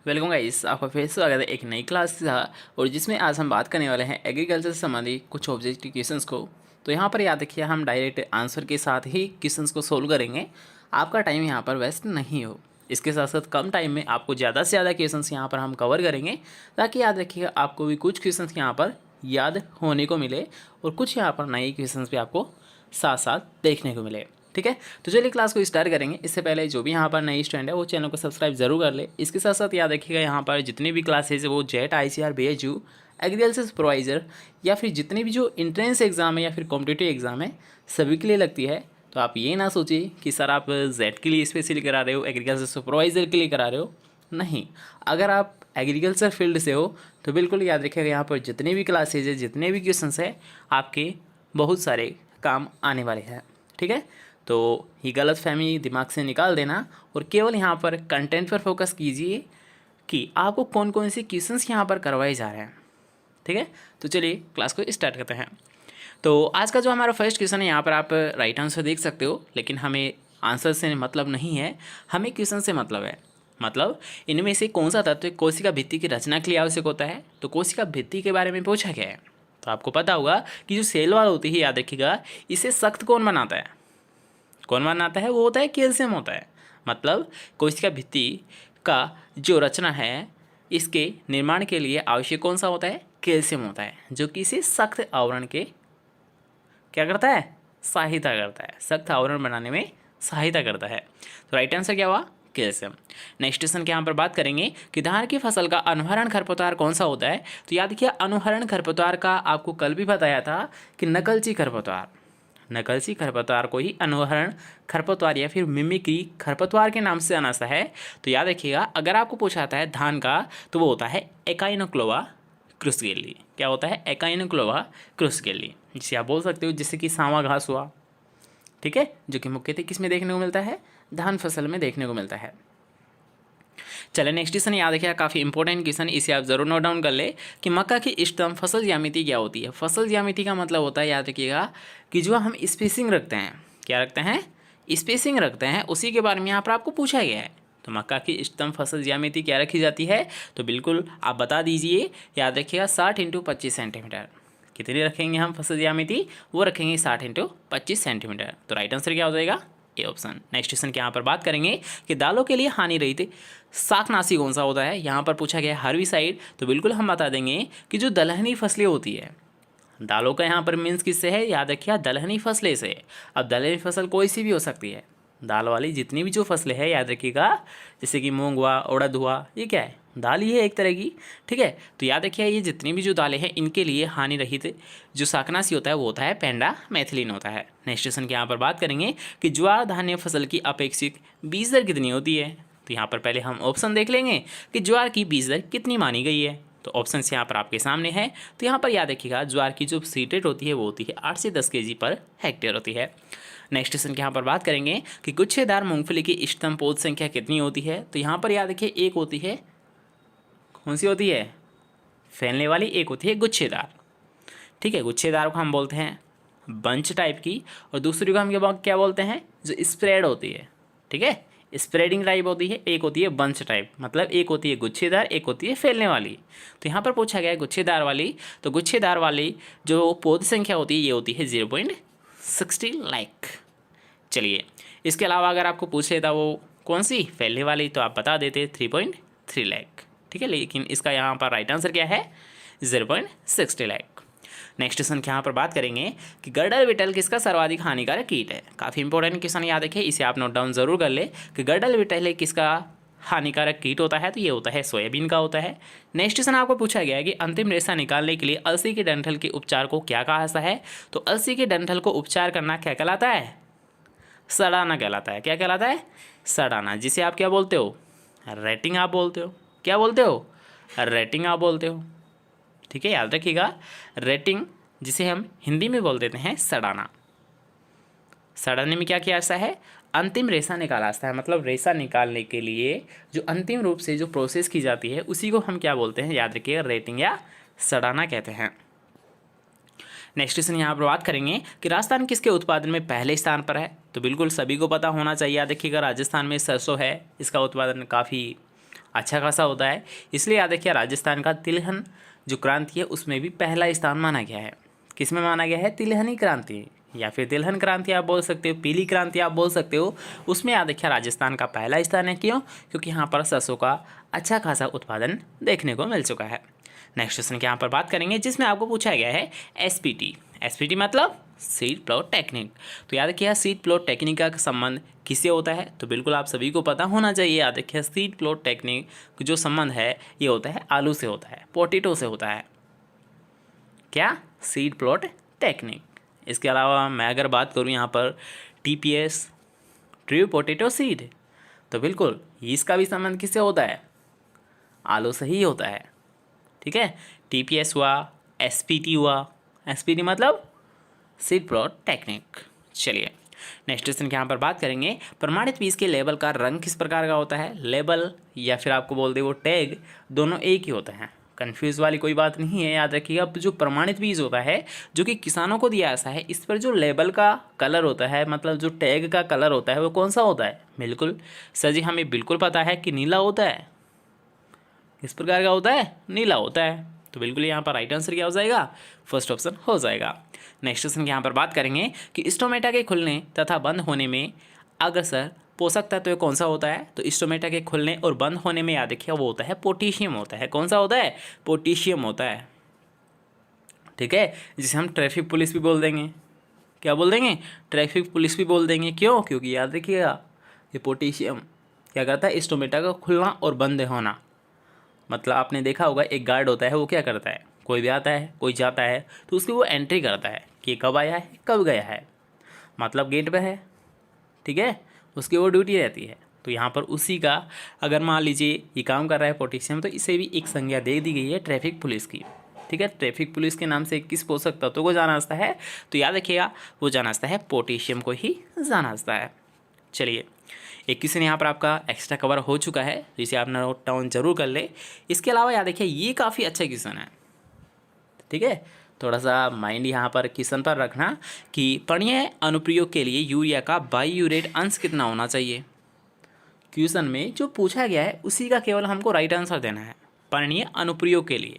Welcome guys, आपका फिर से स्वागत है एक नई क्लास के साथ। और जिसमें आज हम बात करने वाले हैं एग्रीकल्चर से संबंधित कुछ ऑब्जेक्टिव क्वेश्चंस को। तो यहाँ पर याद रखिए, हम डायरेक्ट आंसर के साथ ही क्वेश्चंस को सोल्व करेंगे। आपका टाइम यहाँ पर वेस्ट नहीं हो। इसके साथ साथ कम टाइम में आपको ज़्यादा से ज़्यादा क्वेश्चंस यहाँ पर हम कवर करेंगे, ताकि याद रखिएगा आपको भी कुछ क्वेश्चंस यहाँ पर याद होने को मिले और कुछ यहाँ पर नए क्वेश्चंस भी आपको साथ साथ देखने को मिले। ठीक है, तो चलिए क्लास को स्टार्ट करेंगे। इससे पहले जो भी यहाँ पर नई स्टूडेंट है वो चैनल को सब्सक्राइब जरूर कर ले। इसके साथ साथ याद रखिएगा, यहाँ पर जितनी भी क्लासेज है वो jet ICR BHU agriculture supervisor या फिर जितने भी जो इंट्रेंस एग्ज़ाम है या फिर कॉम्पिटिटिव एग्ज़ाम है सभी के लिए लगती है। तो आप ये ना सोचिए कि सर आप जेट के लिए स्पेशली करा रहे हो, एग्रीकल्चर सुपरवाइज़र के लिए करा रहे हो। नहीं, अगर आप एग्रीकल्चर फील्ड से हो तो बिल्कुल याद रखिएगा, यहाँ पर जितने भी क्लासेज है, जितने भी क्वेश्चंस है, आपके बहुत सारे काम आने वाले हैं। ठीक है, तो ये गलत फहमी दिमाग से निकाल देना और केवल यहाँ पर कंटेंट पर फोकस कीजिए कि आपको कौन कौन से क्वेश्चंस यहाँ पर करवाए जा रहे हैं। ठीक है, तो चलिए क्लास को स्टार्ट करते हैं। तो आज का जो हमारा फर्स्ट क्वेश्चन है, यहाँ पर आप राइट आंसर देख सकते हो, लेकिन हमें आंसर से मतलब नहीं है, हमें क्वेश्चन से मतलब है। मतलब इनमें से कौन सा तत्व कोशिका भित्ति की रचना के लिए आवश्यक होता है। तो कोशिका भित्ति के बारे में पूछा गया है। तो आपको पता होगा कि जो सेल वॉल होती है, याद रखिएगा, इसे सख्त कौन बनाता है? कौन बनाता है? वो होता है कैल्शियम होता है। मतलब कोशिका भित्ति का जो रचना है, इसके निर्माण के लिए आवश्यक कौन सा होता है? कैल्शियम होता है, जो कि इसे सख्त आवरण के क्या करता है? सहायता करता है, सख्त आवरण बनाने में सहायता करता है। तो राइट आंसर क्या हुआ? कैल्शियम। नेक्स्ट क्वेश्चन के यहाँ पर बात करेंगे कि धान की फसल का अनुहरण खरपतवार कौन सा होता है। तो याद रखिए, अनुहरण खरपतवार का आपको कल भी बताया था कि नकलची खरपतवार, नकलची खरपतवार को ही अनुहरण खरपतवार या फिर मिमिक्री खरपतवार के नाम से जाना सा है। तो याद रखिएगा, अगर आपको पूछा जाता है धान का, तो वो होता है एकाइनोक्लोवा क्रुसगेली। क्या होता है? एकाइनोक्लोवा क्रुसगेली, जिसे आप बोल सकते हो जैसे कि सांवा घास हुआ। ठीक है, जो कि मुख्यतः किस में देखने को मिलता है? धान फसल में देखने को मिलता है। चलिए नेक्स्ट क्वेश्चन याद रखिएगा, काफ़ी इंपॉर्टेंट क्वेश्चन, इसे आप जरूर नोट डाउन कर ले कि मक्का की इष्टतम फसल ज्यामिति क्या होती है। फसल ज्यामिति का मतलब होता है, याद रखिएगा, कि जो हम स्पेसिंग रखते हैं, क्या रखते हैं? स्पेसिंग रखते हैं, उसी के बारे में यहाँ पर आपको पूछा गया है। तो मक्का की इष्टतम फसल ज्यामिति क्या रखी जाती है? तो बिल्कुल आप बता दीजिए। याद रखिएगा 60 × 25 सेंटीमीटर। कितनी रखेंगे हम फसल ज्यामिति? वो रखेंगे 60 × 25 सेंटीमीटर। तो राइट आंसर क्या हो जाएगा? A option. नेक्स्ट क्वेश्चन के यहाँ पर बात करेंगे कि दालों के लिए हानि रहित शाकनाशी कौन सा होता है। यहाँ पर पूछा गया हर्बिसाइड। तो बिल्कुल हम बता देंगे कि जो दलहनी फसलें होती है, दालों का यहाँ पर मीन्स किससे है? याद रखिए, दलहनी फसलें से। अब दलहनी फसल कोई सी भी हो सकती है, दाल वाली जितनी भी जो फसलें हैं, याद रखिएगा, जैसे कि मूंग हुआ, उड़द हुआ, ये क्या है? दाल ही है एक तरह की। ठीक है, तो याद रखिए, ये जितनी भी जो दालें हैं, इनके लिए हानि रहित जो शाकनाशी होता है वो होता है पेंडामेथिलिन होता है। नेक्स्ट क्वेश्चन के यहाँ पर बात करेंगे कि ज्वार धान्य फसल की अपेक्षित बीज दर कितनी होती है। तो यहाँ पर पहले हम ऑप्शन देख लेंगे कि ज्वार की बीज दर कितनी मानी गई है। तो ऑप्शन यहाँ पर आपके सामने है। तो यहाँ पर याद रखिएगा, ज्वार की जो सीड रेट होती है वो होती है 8 से 10 kg पर हेक्टेयर होती है। नेक्स्ट क्वेश्चन के यहाँ पर बात करेंगे कि गुच्छेदार मूंगफली की इष्टतम पोध संख्या कितनी होती है। तो यहाँ पर याद रखिए, एक होती है, कौन सी होती है? फैलने वाली। एक होती है गुच्छेदार। ठीक है, गुच्छेदार को हम बोलते हैं बंच टाइप की, और दूसरी को हम क्या बोलते हैं? जो स्प्रेड होती है। ठीक है, स्प्रेडिंग टाइप होती है। एक होती है बंच टाइप, मतलब एक होती है गुच्छेदार, एक होती है फैलने वाली। तो यहाँ पर पूछा गया है गुच्छेदार वाली। तो गुच्छेदार वाली जो पौध संख्या होती है ये होती है 0.60 लाख। चलिए, इसके अलावा अगर आपको पूछ लेता वो कौन सी फैलने वाली, तो आप बता देते 3.3 लाख। ठीक है, लेकिन इसका यहाँ पर राइट आंसर क्या है? 0.60 लाख। नेक्स्ट क्वेश्चन के यहाँ पर बात करेंगे कि गडल विटल किसका सर्वाधिक हानिकारक कीट है। काफ़ी इंपॉर्टेंट क्वेश्चन, याद रखिए, इसे आप नोट डाउन जरूर कर ले कि गडल विटल किसका हानिकारक कीट होता है। तो ये होता है सोयाबीन का होता है। नेक्स्ट क्वेश्चन आपको पूछा गया है कि अंतिम रेशा निकालने के लिए अलसी के डंठल के उपचार को क्या कहा जाता है। तो अलसी के डंठल को उपचार करना क्या कहलाता है? सड़ाना कहलाता है। क्या कहलाता है? सड़ाना, जिसे आप क्या बोलते हो? रेटिंग आप बोलते हो। क्या बोलते हो? रेटिंग आप बोलते हो। ठीक है, याद रखिएगा, रेटिंग जिसे हम हिंदी में बोल देते हैं सड़ाना। सड़ाने में क्या किया जाता है? अंतिम रेशा निकाला जाता है। मतलब रेशा निकालने के लिए जो अंतिम रूप से जो प्रोसेस की जाती है उसी को हम क्या बोलते हैं? याद रखिएगा, रेटिंग या सड़ाना कहते हैं। नेक्स्ट क्वेश्चन यहाँ पर बात करेंगे कि राजस्थान किसके उत्पादन में पहले स्थान पर है। तो बिल्कुल सभी को पता होना चाहिए, याद रखिएगा, राजस्थान में सरसों है, इसका उत्पादन काफ़ी अच्छा खासा होता है। इसलिए याद रखिए राजस्थान का तिलहन जो क्रांति है उसमें भी पहला स्थान माना गया है। किस में माना गया है? तिलहनी क्रांति या फिर तिलहन क्रांति आप बोल सकते हो, पीली क्रांति आप बोल सकते हो। उसमें याद रखिए राजस्थान का पहला स्थान है। क्यों? क्योंकि यहाँ पर सरसों का अच्छा खासा उत्पादन देखने को मिल चुका है। नेक्स्ट क्वेश्चन की यहाँ पर बात करेंगे जिसमें आपको पूछा गया है एसपीटी। एसपीटी मतलब सीड प्लॉट टेक्निक। तो याद रखिए सीड प्लॉट टेक्निक का संबंध किससे होता है? तो बिल्कुल आप सभी को पता होना चाहिए। याद रखिए सीड प्लॉट टेक्निक जो संबंध है ये होता है आलू से होता है, पोटैटो से होता है। क्या? Seed plot technique. इसके अलावा मैं अगर बात करूँ यहाँ पर टीपीएस, ट्रू पोटैटो सीड, तो बिल्कुल इसका भी संबंध किससे होता है? आलू से ही होता है। ठीक है, टीपीएस हुआ, एसपीटी हुआ। एसपीटी मतलब सीड प्लॉट टेक्निक। चलिए नेक्स्ट क्वेश्चन के यहाँ पर बात करेंगे प्रमाणित बीज के लेबल का रंग किस प्रकार का होता है? लेबल या फिर आपको बोल दे वो टैग, दोनों एक ही होते हैं। कंफ्यूज वाली कोई बात नहीं है। याद रखिएगा जो प्रमाणित बीज होता है जो कि किसानों को दिया ऐसा है, इस पर जो लेबल का कलर होता है मतलब जो टैग का कलर होता है वो कौन सा होता है? बिल्कुल सर जी हमें बिल्कुल पता है कि नीला होता है। किस प्रकार का होता है? नीला होता है। तो बिल्कुल यहाँ पर राइट आंसर क्या हो जाएगा? फर्स्ट ऑप्शन हो जाएगा। नेक्स्ट क्वेश्चन की यहाँ पर बात करेंगे कि स्टोमेटा के खुलने तथा बंद होने में अग्रसर पोषक तत्व कौन सा होता है? तो स्टोमेटा के खुलने और बंद होने में याद रखिए वो होता है पोटेशियम होता है। कौन सा होता है? पोटेशियम होता है। ठीक है, जिसे हम ट्रैफिक पुलिस भी बोल देंगे। क्या बोल देंगे? ट्रैफिक पुलिस भी बोल देंगे। क्यों? क्योंकि याद रखिएगा ये पोटेशियम क्या करता है? स्टोमेटा का खुलना और बंद होना। मतलब आपने देखा होगा एक गार्ड होता है वो क्या करता है? कोई भी आता है कोई जाता है तो उसकी वो एंट्री करता है कि कब आया है कब गया है, मतलब गेट पे है। ठीक है, उसकी वो ड्यूटी रहती है। तो यहाँ पर उसी का अगर मान लीजिए ये काम कर रहा है पोटेशियम, तो इसे भी एक संज्ञा दे दी गई है ट्रैफिक पुलिस की। ठीक है, ट्रैफिक पुलिस के नाम से किस पोषक तत्व को जाना जाता है? तो याद रखिएगा वो जाना जाता है पोटेशियम को ही जाना जाता है। चलिए एक क्वेश्चन यहाँ पर आपका एक्स्ट्रा कवर हो चुका है जिसे आप नोट डाउन जरूर कर ले। इसके अलावा याद रखिए ये काफ़ी अच्छा क्वेश्चन है। ठीक है, थोड़ा सा माइंड यहाँ पर क्वेश्चन पर रखना कि पर्णीय अनुप्रयोग के लिए यूरिया का बाईयूरेट अंश कितना होना चाहिए। क्वेश्चन में जो पूछा गया है उसी का केवल हमको राइट आंसर देना है। पर्णीय अनुप्रयोग के लिए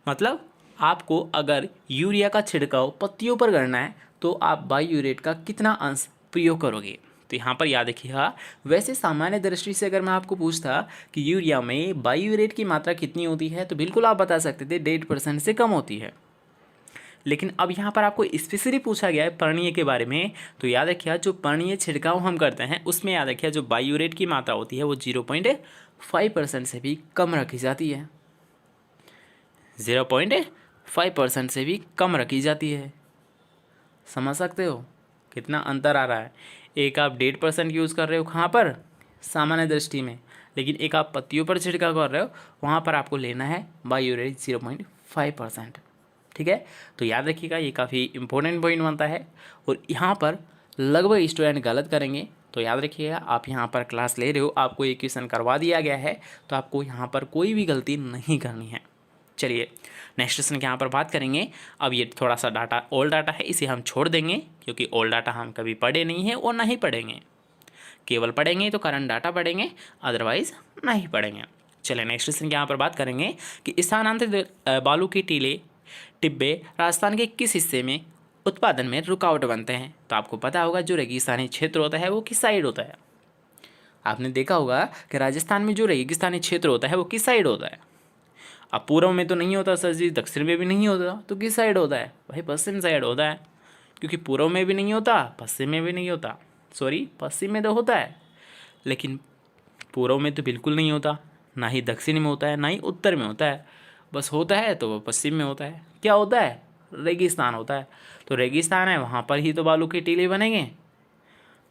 मतलब आपको अगर यूरिया का छिड़काव पत्तियों पर करना है तो आप बाईयूरेट का कितना अंश प्रयोग करोगे। तो यहाँ पर याद रखिएगा वैसे सामान्य दृष्टि से अगर मैं आपको पूछता कि यूरिया में बाईयूरेट की मात्रा कितनी होती है तो बिल्कुल आप बता सकते थे 1.5% से कम होती है। लेकिन अब यहाँ पर आपको स्पेशली पूछा गया है पर्णीय के बारे में, तो याद रखिएगा जो पर्णीय छिड़काव हम करते हैं उसमें याद रखिएगा जो बाईयूरेट की मात्रा होती है वो 0.5% से भी कम रखी जाती है। 0.5% से भी कम रखी जाती है। समझ सकते हो कितना अंतर आ रहा है? एक आप 1.5% यूज़ कर रहे हो कहाँ पर? सामान्य दृष्टि में, लेकिन एक आप पत्तियों पर छिड़काव कर रहे हो वहाँ पर आपको लेना है बाईयूरेट 0.5%। ठीक है, तो याद रखिएगा ये काफ़ी इंपॉर्टेंट पॉइंट बनता है और यहाँ पर लगभग स्टूडेंट गलत करेंगे। तो याद रखिएगा आप यहाँ पर क्लास ले रहे हो, आपको ये क्वेश्चन करवा दिया गया है तो आपको यहाँ पर कोई भी गलती नहीं करनी है। चलिए नेक्स्ट क्वेश्चन के यहाँ पर बात करेंगे। अब ये थोड़ा सा डाटा ओल्ड डाटा है, इसे हम छोड़ देंगे क्योंकि ओल्ड डाटा हम कभी पढ़े नहीं हैं और नहीं पढ़ेंगे। केवल पढ़ेंगे तो करंट डाटा पढ़ेंगे, अदरवाइज नहीं पढ़ेंगे। चलिए नेक्स्ट क्वेश्चन के यहाँ पर बात करेंगे कि स्थानांतरित बालू की टिब्बे राजस्थान के किस हिस्से में उत्पादन में रुकावट बनते हैं। तो आपको पता होगा जो रेगिस्तानी क्षेत्र होता है वो किस साइड होता है। आपने देखा होगा कि राजस्थान में जो रेगिस्तानी क्षेत्र होता है वो किस साइड होता है। अब पूर्व में तो नहीं होता सर जी, दक्षिण में भी नहीं होता, तो किस साइड होता है भाई? पश्चिम साइड होता है। क्योंकि पूर्व में भी नहीं होता पश्चिम में भी नहीं होता, सॉरी पश्चिम में तो होता है लेकिन पूर्व में तो बिल्कुल नहीं होता, ना ही दक्षिण में होता है ना ही उत्तर में होता है, बस होता है तो वो पश्चिम में होता है। क्या होता है? रेगिस्तान होता है। तो रेगिस्तान है वहाँ पर ही तो बालू के टीले बनेंगे।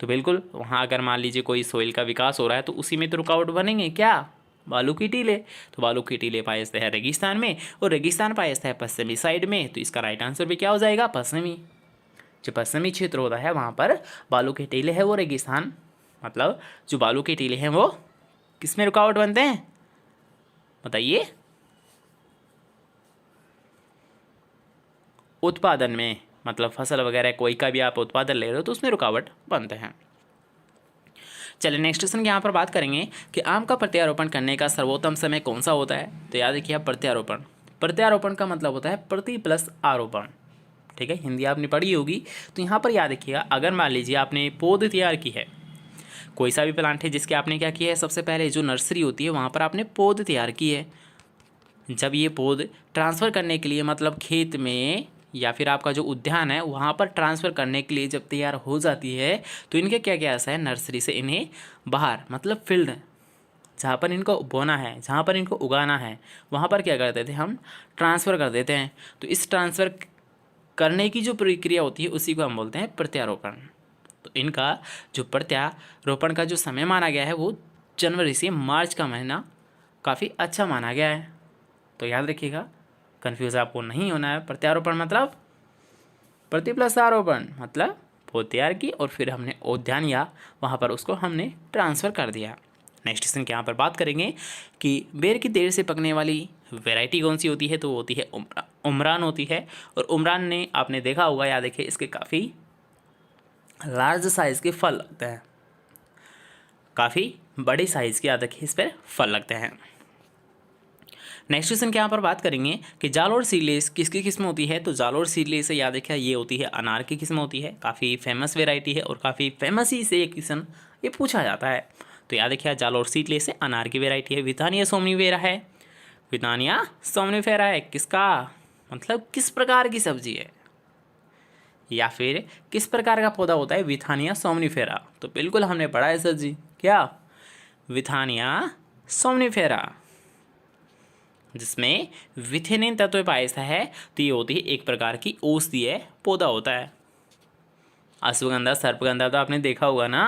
तो बिल्कुल वहाँ अगर मान लीजिए कोई सोइल का विकास हो रहा है तो उसी में तो रुकावट बनेंगे। क्या? बालू की टीले। तो बालू की टीले पाए जाते हैं रेगिस्तान में और रेगिस्तान पाए जाता है पश्चिमी साइड में। तो इसका राइट आंसर भी क्या हो जाएगा? पश्चिमी। जो पश्चिमी क्षेत्र होता है वहाँ पर बालू के टीले है वो रेगिस्तान, मतलब जो बालू के टीले हैं वो किस में रुकावट बनते हैं बताइए? उत्पादन में, मतलब फसल वगैरह कोई का भी आप उत्पादन ले रहे हो तो उसमें रुकावट बनते हैं। चलिए नेक्स्ट क्वेश्चन की यहाँ पर बात करेंगे कि आम का प्रत्यारोपण करने का सर्वोत्तम समय कौन सा होता है। तो याद रखिए प्रत्यारोपण, प्रत्यारोपण का मतलब होता है प्रति प्लस आरोपण। ठीक है, हिंदी आपने पढ़ी होगी। तो यहाँ पर याद रखिएगा, अगर मान लीजिए आपने पौध तैयार की है, कोई सा भी प्लांट है जिसके आपने क्या किया है, सबसे पहले जो नर्सरी होती है वहाँ पर आपने पौध तैयार की है। जब ये पौध ट्रांसफ़र करने के लिए मतलब खेत में या फिर आपका जो उद्यान है वहाँ पर ट्रांसफ़र करने के लिए जब तैयार हो जाती है तो इनके क्या क्या ऐसा है, नर्सरी से इन्हें बाहर मतलब फील्ड जहाँ पर इनको बोना है, जहाँ पर इनको उगाना है, वहाँ पर क्या करते थे हम, ट्रांसफ़र कर देते हैं। तो इस ट्रांसफ़र करने की जो प्रक्रिया होती है उसी को हम बोलते हैं प्रत्यारोपण। तो इनका जो प्रत्यारोपण का जो समय माना गया है वो जनवरी से मार्च का महीना काफ़ी अच्छा माना गया है। तो याद रखिएगा, कन्फ्यूज़ आपको नहीं होना है। प्रत्यारोपण मतलब प्रति प्लस आरोपण, मतलब पौध तैयार की और फिर हमने उद्यान या वहाँ पर उसको हमने ट्रांसफ़र कर दिया। नेक्स्ट क्वेश्चन के यहाँ पर बात करेंगे कि बेर की देर से पकने वाली वैरायटी कौन सी होती है। तो वो होती है उमरान होती है। और उमरान ने आपने देखा होगा, याद देखिए इसके काफ़ी लार्ज साइज़ के फल लगते हैं, काफ़ी बड़ी साइज़ के याद रखिए इस पर फल लगते हैं। नेक्स्ट क्वेश्चन के यहाँ पर बात करेंगे कि जालोर सीडलेस किसकी किस्म होती है। तो जालोर सीडलेस से याद रखिए ये होती है अनार की किस्म होती है, काफ़ी फेमस वेराइटी है और काफ़ी फेमस ही से एक किस्म ये पूछा जाता है। तो याद रखिए जालोर सीडलेस से अनार की वेराइटी है। विथानिया सोमनीफेरा है, विथानिया सोमनीफेरा है किसका मतलब किस प्रकार की सब्जी है या फिर किस प्रकार का पौधा होता है, विथानिया सोमनीफेरा। तो बिल्कुल हमने पढ़ा है सर जी, क्या विथानिया सोमनीफेरा, जिसमें विथेनिन तत्व पाया है। तो ये होती है एक प्रकार की औषधीय पौधा होता है। अश्वगंधा सर्पगंधा तो आपने देखा होगा ना।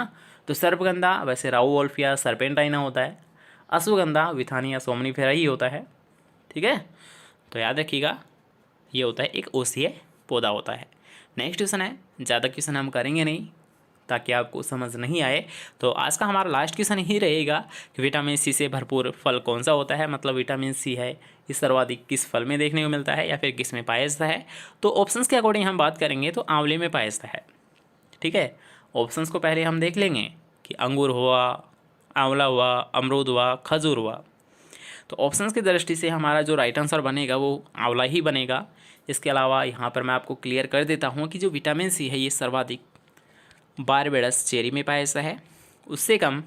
तो सर्पगंधा वैसे राउवोल्फिया सर्पेंटाइना होता है, अश्वगंधा विथानिया सोमनीफेरा ही होता है। ठीक है, तो याद रखिएगा ये होता है एक औषधीय पौधा होता है। नेक्स्ट क्वेश्चन है, ज़्यादा क्वेश्चन हम करेंगे नहीं ताकि आपको समझ नहीं आए। तो आज का हमारा लास्ट क्वेश्चन ही रहेगा कि विटामिन सी से भरपूर फल कौन सा होता है, मतलब विटामिन सी है ये सर्वाधिक किस फल में देखने को मिलता है या फिर किस में पाया जाता है। तो ऑप्शंस के अकॉर्डिंग हम बात करेंगे तो आंवले में पाया जाता है। ठीक है, ऑप्शंस को पहले हम देख लेंगे कि अंगूर हुआ, आंवला हुआ, अमरूद हुआ, खजूर हुआ। तो ऑप्शंस की दृष्टि से हमारा जो राइट आंसर बनेगा वो आंवला ही बनेगा। इसके अलावा यहाँ पर मैं आपको क्लियर कर देता हूँ कि जो विटामिन सी है ये सर्वाधिक बारबेडस चेरी में पाया जाता है, उससे कम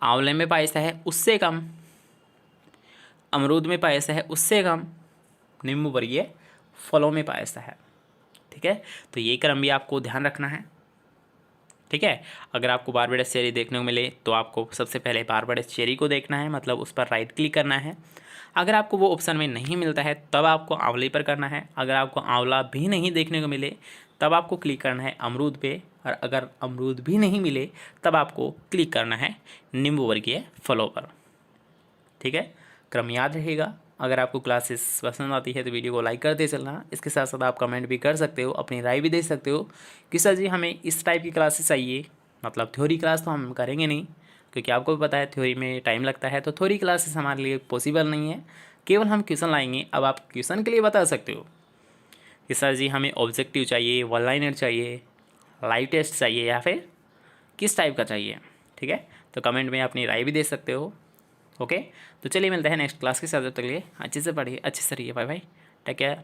आंवले में पाया जाता है, उससे कम अमरूद में पाया जाता है, उससे कम नींबू वर्गीय फलों में पाया जाता है। ठीक है, तो ये क्रम भी आपको ध्यान रखना है। ठीक है, अगर आपको बारबेडस चेरी देखने को मिले तो आपको सबसे पहले बारबेडस चेरी को देखना है, मतलब उस पर राइट क्लिक करना है। अगर आपको वो ऑप्शन में नहीं मिलता है तब आपको आंवले पर करना है। अगर आपको आंवला भी नहीं देखने को मिले तब आपको क्लिक करना है अमरूद पे, और अगर अमरूद भी नहीं मिले तब आपको क्लिक करना है नींबू वर्गीय फलों पर। ठीक है, क्रम याद रहेगा। अगर आपको क्लासेस पसंद आती है तो वीडियो को लाइक करते चलना। इसके साथ साथ आप कमेंट भी कर सकते हो, अपनी राय भी दे सकते हो कि सर जी हमें इस टाइप की क्लासेस चाहिए। मतलब थ्योरी क्लास तो हम करेंगे नहीं, क्योंकि आपको भी पता है थ्योरी में टाइम लगता है, तो थ्योरी क्लासेस हमारे लिए पॉसिबल नहीं है। केवल हम क्वेश्चन लाएंगे। अब आप क्वेश्चन के लिए बता सकते हो कि सर जी हमें ऑब्जेक्टिव चाहिए, वन लाइनर चाहिए, लाइव टेस्ट चाहिए या फिर किस टाइप का चाहिए। ठीक है, तो कमेंट में अपनी राय भी दे सकते हो। ओके, तो चलिए मिलते हैं नेक्स्ट क्लास के साथ। तब तक के लिए अच्छे से पढ़िए, अच्छे से रहिए। Bye bye, take care.